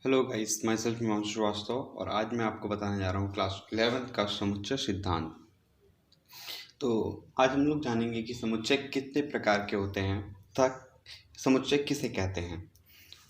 Hello guys, myself Himanshu Srivastava और आज मैं आपको बताने जा रहा हूँ क्लास 11th का समुच्चय सिद्धांत। तो आज हम लोग जानेंगे कि समुच्चय कितने प्रकार के होते हैं तथा समुच्चय किसे कहते हैं।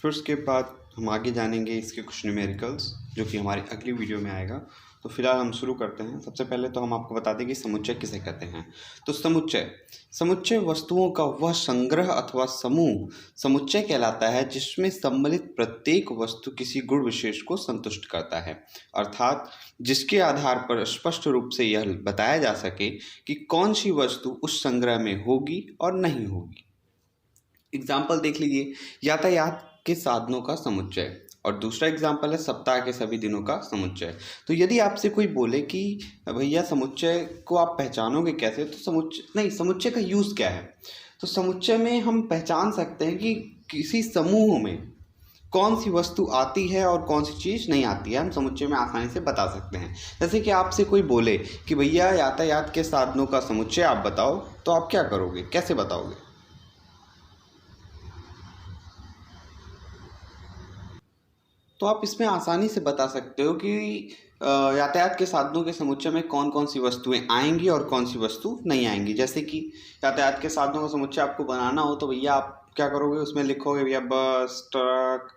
फिर उसके बाद हम आगे जानेंगे इसके कुछ न्यूमेरिकल्स जो कि हमारी अगली वीडियो में आएगा। तो फिलहाल हम शुरू करते हैं। सबसे पहले तो हम आपको बता दें कि समुच्चय किसे कहते हैं। तो समुच्चय वस्तुओं का वह संग्रह अथवा समूह समुच्चय कहलाता है जिसमें सम्मिलित प्रत्येक वस्तु किसी गुण विशेष को संतुष्ट करता है, अर्थात जिसके आधार पर स्पष्ट रूप से यह बताया जा सके कि कौन सी वस्तु उस संग्रह में होगी और नहीं होगी। एग्जाम्पल देख लीजिए, यातायात के साधनों का समुच्चय, और दूसरा एग्जाम्पल है सप्ताह के सभी दिनों का समुच्चय। तो यदि आपसे कोई बोले कि भैया समुच्चय को आप पहचानोगे कैसे, तो समुच्चय का यूज़ क्या है। तो समुच्चय में हम पहचान सकते हैं कि किसी समूह में कौन सी वस्तु आती है और कौन सी चीज़ नहीं आती है, हम समुच्चय में आसानी से बता सकते हैं। जैसे कि आपसे कोई बोले कि भैया यातायात के साधनों का समुच्चय आप बताओ, तो आप क्या करोगे, कैसे बताओगे। तो आप इसमें आसानी से बता सकते हो कि यातायात के साधनों के समुच्चय में कौन कौन सी वस्तुएं आएंगी और कौन सी वस्तु नहीं आएंगी। जैसे कि यातायात के साधनों का समुच्चय आपको बनाना हो तो भैया आप क्या करोगे, उसमें लिखोगे भैया बस, ट्रक,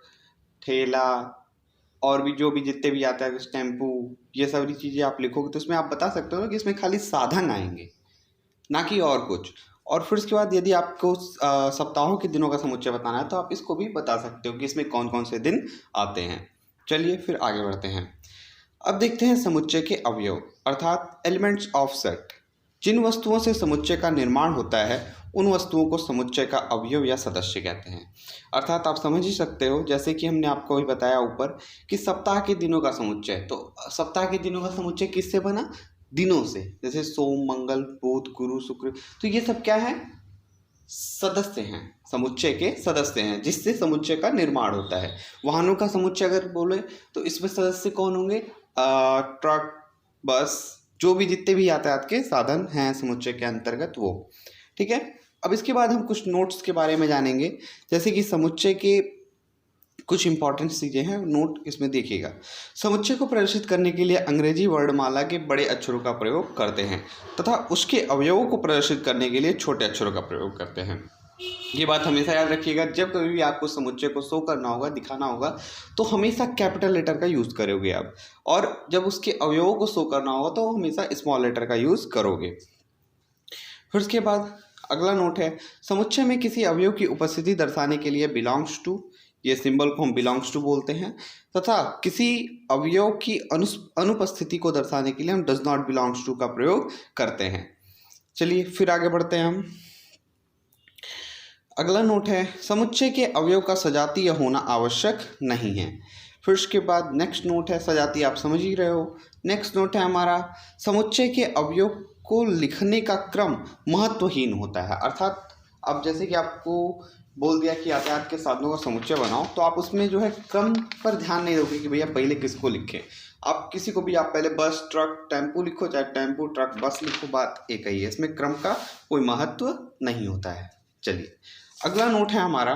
ठेला और भी जो भी जितने भी यातायात, टेम्पू, ये सारी चीज़ें आप लिखोगे तो इसमें आप बता सकते हो कि इसमें खाली साधन आएंगे, ना कि और कुछ। और फिर उसके बाद यदि आपको सप्ताहों के दिनों का समुच्चय बताना है तो आप इसको भी बता सकते हो कि इसमें कौन कौन से दिन आते हैं। चलिए फिर आगे बढ़ते हैं। अब देखते हैं समुच्चय के अवयव अर्थात एलिमेंट्स ऑफ सेट। जिन वस्तुओं से समुच्चय का निर्माण होता है उन वस्तुओं को समुच्चय का अवयव या सदस्य कहते हैं। अर्थात आप समझ ही सकते हो, जैसे कि हमने आपको भी बताया ऊपर कि सप्ताह के दिनों का समुच्चय, तो सप्ताह के दिनों का समुच्चय किससे बना, दिनों से। जैसे सोम, मंगल, बुध, गुरु, शुक्र, तो ये सब क्या है, सदस्य हैं, समुच्चय के सदस्य हैं जिससे समुच्चय का निर्माण होता है। वाहनों का समुच्चय अगर बोले तो इसमें सदस्य कौन होंगे, ट्रक, बस, जो भी जितने भी यातायात के साधन हैं समुच्चय के अंतर्गत वो। ठीक है, अब इसके बाद हम कुछ नोट्स के बारे में जानेंगे। जैसे कि समुच्चय के कुछ इंपॉर्टेंट चीज़ें हैं, नोट इसमें देखिएगा। समुच्चय को प्रदर्शित करने के लिए अंग्रेजी वर्णमाला के बड़े अक्षरों का प्रयोग करते हैं तथा उसके अवयवों को प्रदर्शित करने के लिए छोटे अक्षरों का प्रयोग करते हैं। ये बात हमेशा याद रखिएगा, जब कभी भी आपको समुच्चय को शो करना होगा, दिखाना होगा, तो हमेशा कैपिटल लेटर का यूज़ करोगे आप, और जब उसके अवयवों को शो करना होगा तो हमेशा स्मॉल लेटर का यूज़ करोगे। फिर उसके बाद अगला नोट है, समुच्चय में किसी अवयव की उपस्थिति दर्शाने के लिए बिलोंग्स टू, ये सिंबल को हम बिलोंग्स टू बोलते हैं, तथा किसी अवयव की अनुपस्थिति को दर्शाने के लिए हम डज नॉट बिलोंग्स टू का प्रयोग करते हैं। चलिए फिर आगे बढ़ते हैं हम। अगला नोट है, समुच्चय के अवयव का सजातीय होना आवश्यक नहीं है। फिर उसके बाद नेक्स्ट नोट है, सजातीय आप समझ ही रहे हो। नेक्स्ट नोट है हमारा, समुच्चय के अवयव को लिखने का क्रम महत्वहीन होता है। अर्थात अब जैसे कि आपको बोल दिया कि यातायात के साधनों का समुच्चय बनाओ, तो आप उसमें जो है क्रम पर ध्यान नहीं दोगे कि भैया पहले किसको लिखें। आप किसी को भी आप पहले बस, ट्रक, टेम्पू लिखो, चाहे टेम्पू, ट्रक, बस लिखो, बात एक ही है, इसमें क्रम का कोई महत्व नहीं होता है। चलिए अगला नोट है हमारा,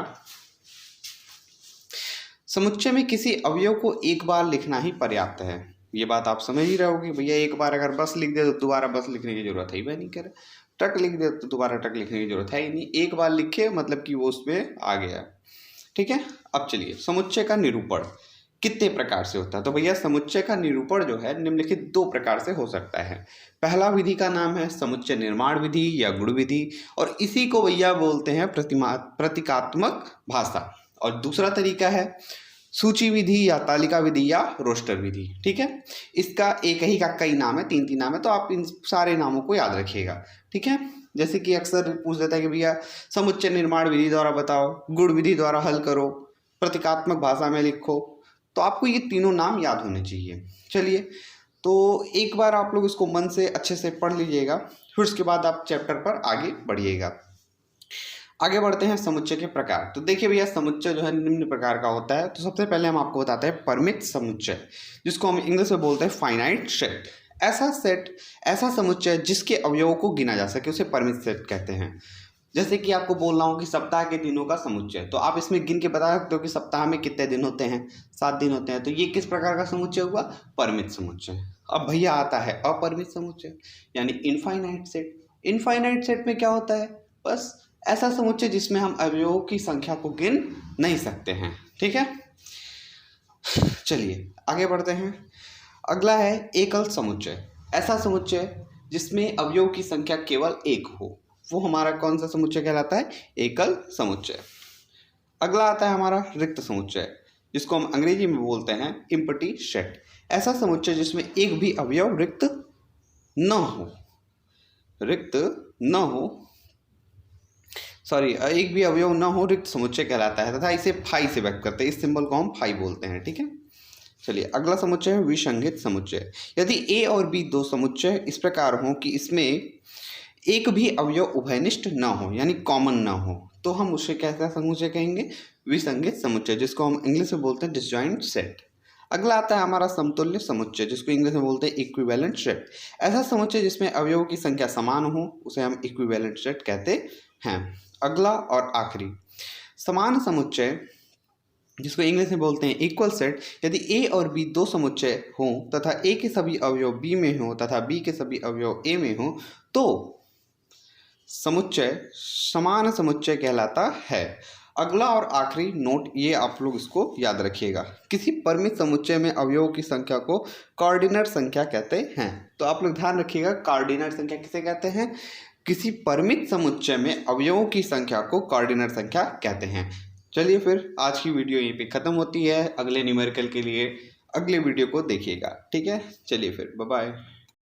समुच्चय में किसी अवयव को एक बार लिखना ही पर्याप्त है। ये बात आप समझ ही रहे हो कि भैया एक बार अगर बस लिख दे तो दोबारा बस लिखने की जरूरत है ही नहीं, करे ट्रक लिख दे तो दोबारा ट्रक लिखने की जरूरत है ही नहीं, एक बार लिखे मतलब कि वो उसमें आ गया। ठीक है, अब चलिए समुच्चय का निरूपण कितने प्रकार से होता है। तो भैया समुच्चय का निरूपण जो है निम्नलिखित दो प्रकार से हो सकता है। पहला विधि का नाम है समुच्चय निर्माण विधि या गुण विधि, और इसी को भैया बोलते हैं प्रतीकात्मक भाषा। और दूसरा तरीका है सूची विधि या तालिका विधि या रोस्टर विधि। ठीक है, इसका एक ही का कई नाम है, तीन नाम है, तो आप इन सारे नामों को याद रखिएगा। ठीक है, जैसे कि अक्सर पूछ देता है कि भैया समुच्चय निर्माण विधि द्वारा बताओ, गुण विधि द्वारा हल करो, प्रतीकात्मक भाषा में लिखो, तो आपको ये तीनों नाम याद होने चाहिए। चलिए तो एक बार आप लोग इसको मन से अच्छे से पढ़ लीजिएगा, फिर उसके बाद आप चैप्टर पर आगे बढ़िएगा। आगे बढ़ते हैं समुच्चय के प्रकार। तो देखिए भैया समुच्चय जो है निम्न प्रकार का होता है। तो सबसे पहले हम आपको बताते हैं परिमित समुच्चय, जिसको हम इंग्लिश में बोलते हैं फाइनाइट सेट। ऐसा समुच्चय जिसके अवयवों को गिना जा सके उसे परिमित सेट कहते हैं। जैसे कि आपको बोल रहा हूँ कि सप्ताह के दिनों का समुच्चय, तो आप इसमें गिन के बता सकते हो कि सप्ताह में कितने दिन होते हैं, 7 दिन होते हैं। तो ये किस प्रकार का समुच्चय हुआ, परिमित समुच्चय। अब भैया आता है अपरिमित समुच्चय यानी इनफाइनाइट सेट। इनफाइनाइट सेट में क्या होता है, बस ऐसा समुच्चय जिसमें हम अवयवों की संख्या को गिन नहीं सकते हैं। ठीक है, चलिए आगे बढ़ते हैं। अगला है एकल समुच्चय, ऐसा समुच्चय जिसमें अवयवों की संख्या केवल एक हो, वो हमारा कौन सा समुच्चय कहलाता है, एकल समुच्चय। अगला आता है हमारा रिक्त समुच्चय, जिसको हम अंग्रेजी में बोलते हैं एम्प्टी सेट, ऐसा समुच्चय जिसमें एक भी अवयव रिक्त न हो, एक भी अवयव न हो रिक्त समुच्चय कहलाता है, तथा इसे फाई से व्यक्त करते हैं, इस सिंबल को हम फाई बोलते हैं। ठीक है, चलिए अगला समुच्चय है विसंगत समुच्चय। यदि ए और बी दो समुच्चय इस प्रकार हो कि इसमें एक भी अवयव उभयनिष्ठ न हो यानी कॉमन ना हो, तो हम उसे कैसा समुच्चय कहेंगे, विसंगत समुच्चय, जिसको हम इंग्लिश में बोलते हैं डिसजॉइंट सेट। अगला आता है हमारा समतुल्य समुच्चय, जिसको इंग्लिश में बोलते हैं इक्विवेलेंट सेट, ऐसा समुच्चय जिसमें अवयवों की संख्या समान हो उसे हम इक्विवेलेंट सेट कहते हैं। अगला और आखिरी समान समुच्चय, जिसको इंग्लिश में बोलते हैं इक्वल सेट। यदि ए और बी दो समुच्चय हों तथा ए के सभी अवयव बी में हों तथा बी के सभी अवयव ए में हों, तो समुच्चय समान समुच्चय कहलाता है। अगला और आखिरी नोट, ये आप लोग इसको याद रखिएगा, किसी परिमित समुच्चय में अवयवों की संख्या को कोऑर्डिनेट संख्या कहते हैं। तो आप लोग ध्यान रखिएगा, कोऑर्डिनेट संख्या किसे कहते हैं, किसी परिमित समुच्चय में अवयवों की संख्या को कोऑर्डिनेट संख्या कहते हैं। चलिए फिर आज की वीडियो यहीं पे ख़त्म होती है। अगले न्यूमेरिकल के लिए अगले वीडियो को देखिएगा। ठीक है, चलिए फिर बाय बाय।